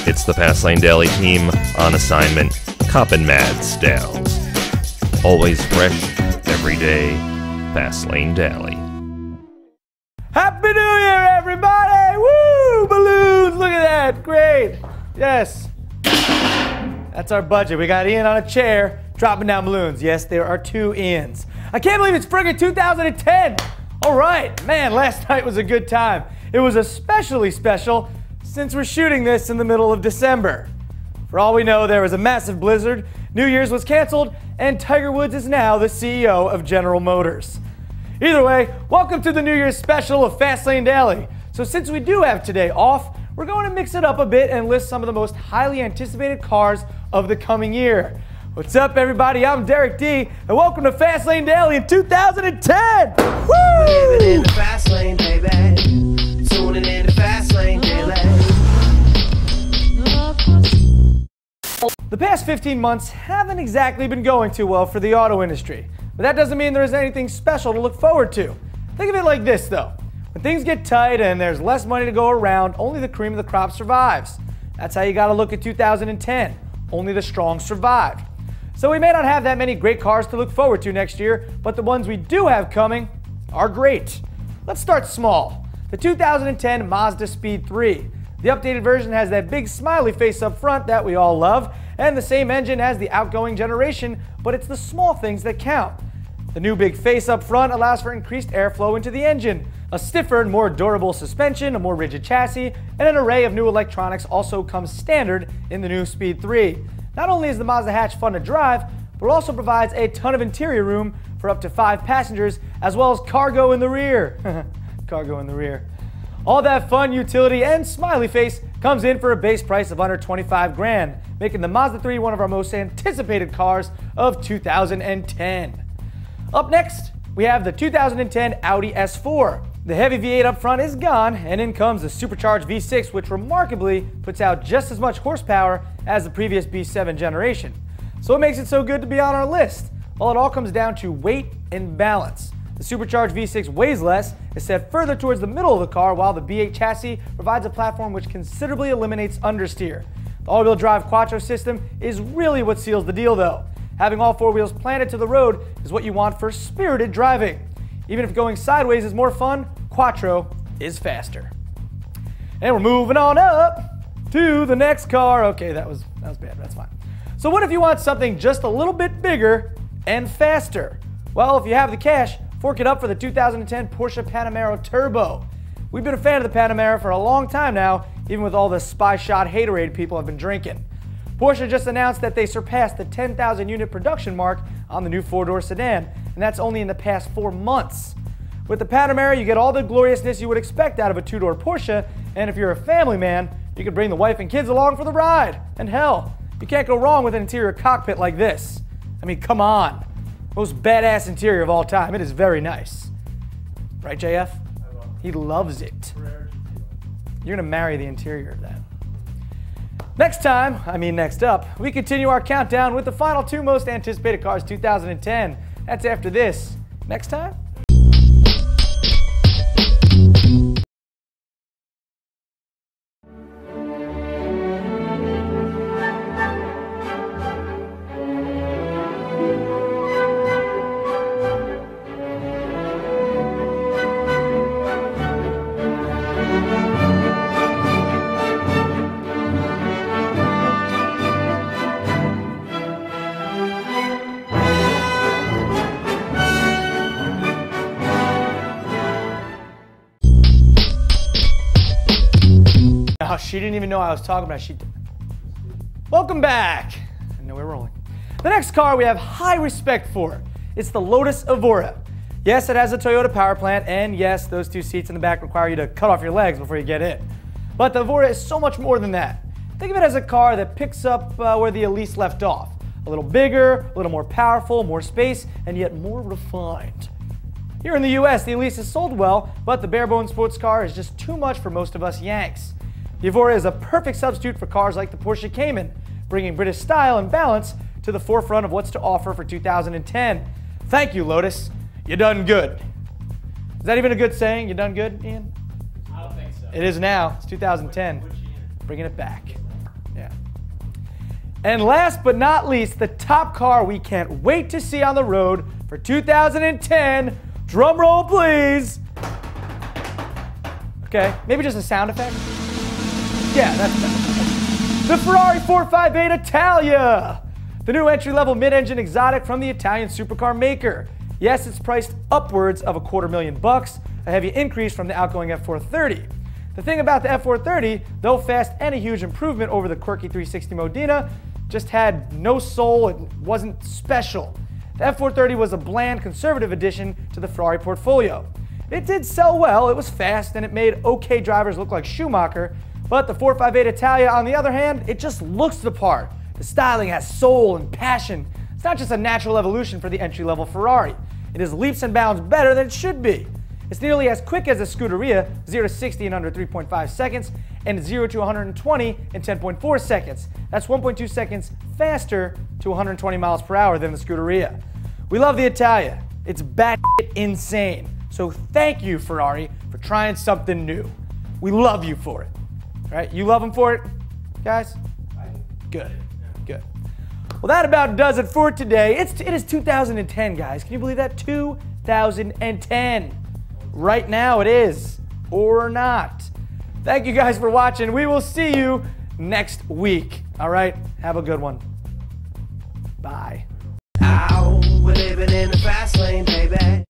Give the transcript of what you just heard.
It's the Fast Lane Daily team on assignment, coppin' mad style. Always fresh, every day, Fast Lane Daily. Happy New Year, everybody! Woo! Balloons, look at that, great. Yes. That's our budget. We got Ian on a chair, dropping down balloons. Yes, there are 2 Ians. I can't believe it's friggin' 2010. All right, man, last night was a good time. It was especially special since we're shooting this in the middle of December. For all we know, there was a massive blizzard, New Year's was canceled, and Tiger Woods is now the CEO of General Motors. Either way, welcome to the New Year's special of Fast Lane Daily. So since we do have today off, we're going to mix it up a bit and list some of the most highly anticipated cars of the coming year. What's up, everybody? I'm Derek D, and welcome to Fast Lane Daily in 2010! Woo! Living in the fast lane, baby. Tuning in the Fast Lane Daily. The past 15 months haven't exactly been going too well for the auto industry, but that doesn't mean there is anything special to look forward to. Think of it like this, though. When things get tight and there's less money to go around, only the cream of the crop survives. That's how you got to look at 2010. Only the strong survive. So we may not have that many great cars to look forward to next year, but the ones we do have coming are great. Let's start small. The 2010 Mazda Speed 3. The updated version has that big smiley face up front that we all love, and the same engine as the outgoing generation, but it's the small things that count. The new big face up front allows for increased airflow into the engine, a stiffer and more durable suspension, a more rigid chassis, and an array of new electronics also comes standard in the new Speed 3. Not only is the Mazda hatch fun to drive, but it also provides a ton of interior room for up to 5 passengers, as well as cargo in the rear. Cargo in the rear. All that fun, utility, and smiley face comes in for a base price of under 25 grand, making the Mazda 3 one of our most anticipated cars of 2010. Up next, we have the 2010 Audi S4. The heavy V8 up front is gone, and in comes the supercharged V6, which remarkably puts out just as much horsepower as the previous B7 generation. So what makes it so good to be on our list? Well, it all comes down to weight and balance. The supercharged V6 weighs less, is set further towards the middle of the car, while the B8 chassis provides a platform which considerably eliminates understeer. The all-wheel drive Quattro system is really what seals the deal, though. Having all 4 wheels planted to the road is what you want for spirited driving. Even if going sideways is more fun, Quattro is faster. And we're moving on up to the next car. Okay, that was bad, that's fine. So what if you want something just a little bit bigger and faster? Well, if you have the cash, fork it up for the 2010 Porsche Panamera Turbo. We've been a fan of the Panamera for a long time now, even with all the spy shot haterade people have been drinking. Porsche just announced that they surpassed the 10,000 unit production mark on the new 4-door sedan, and that's only in the past 4 months. With the Panamera, you get all the gloriousness you would expect out of a 2-door Porsche, and if you're a family man, you can bring the wife and kids along for the ride. And hell, you can't go wrong with an interior cockpit like this. I mean, come on. Most badass interior of all time. It is very nice. Right, JF? He loves it. You're gonna marry the interior of that. Next up, we continue our countdown with the final 2 most anticipated cars 2010. That's after this. Next time? Oh, she didn't even know I was talking about it. Welcome back. I know we're rolling. The next car we have high respect for. It's the Lotus Evora. Yes, it has a Toyota power plant, and yes, those 2 seats in the back require you to cut off your legs before you get in. But the Evora is so much more than that. Think of it as a car that picks up where the Elise left off. A little bigger, a little more powerful, more space, and yet more refined. Here in the US, the Elise is sold well, but the bare-bones sports car is just too much for most of us Yanks. The Evora is a perfect substitute for cars like the Porsche Cayman, bringing British style and balance to the forefront of what's to offer for 2010. Thank you, Lotus. You done good. Is that even a good saying? You done good, Ian? I don't think so. It is now. It's 2010. Bringing it back. Yeah. And last but not least, the top car we can't wait to see on the road for 2010. Drum roll, please. Okay, maybe just a sound effect. Yeah, that's better. The Ferrari 458 Italia. The new entry-level mid-engine exotic from the Italian supercar maker. Yes, it's priced upwards of $250,000, a heavy increase from the outgoing F430. The thing about the F430, though fast and a huge improvement over the quirky 360 Modena, just had no soul and wasn't special. The F430 was a bland, conservative addition to the Ferrari portfolio. It did sell well, it was fast, and it made okay drivers look like Schumacher, but the 458 Italia, on the other hand, it just looks the part. The styling has soul and passion. It's not just a natural evolution for the entry-level Ferrari. It is leaps and bounds better than it should be. It's nearly as quick as a Scuderia, 0 to 60 in under 3.5 seconds, and 0 to 120 in 10.4 seconds. That's 1.2 seconds faster to 120 miles per hour than the Scuderia. We love the Italia. It's batshit insane. So thank you, Ferrari, for trying something new. We love you for it. All right, you love them for it, guys? Good, good. Well, that about does it for today. It is 2010, guys. Can you believe that? 2010. Right now it is, or not. Thank you guys for watching. We will see you next week. All right, have a good one. Bye. Ow, we're living in the fast lane, baby.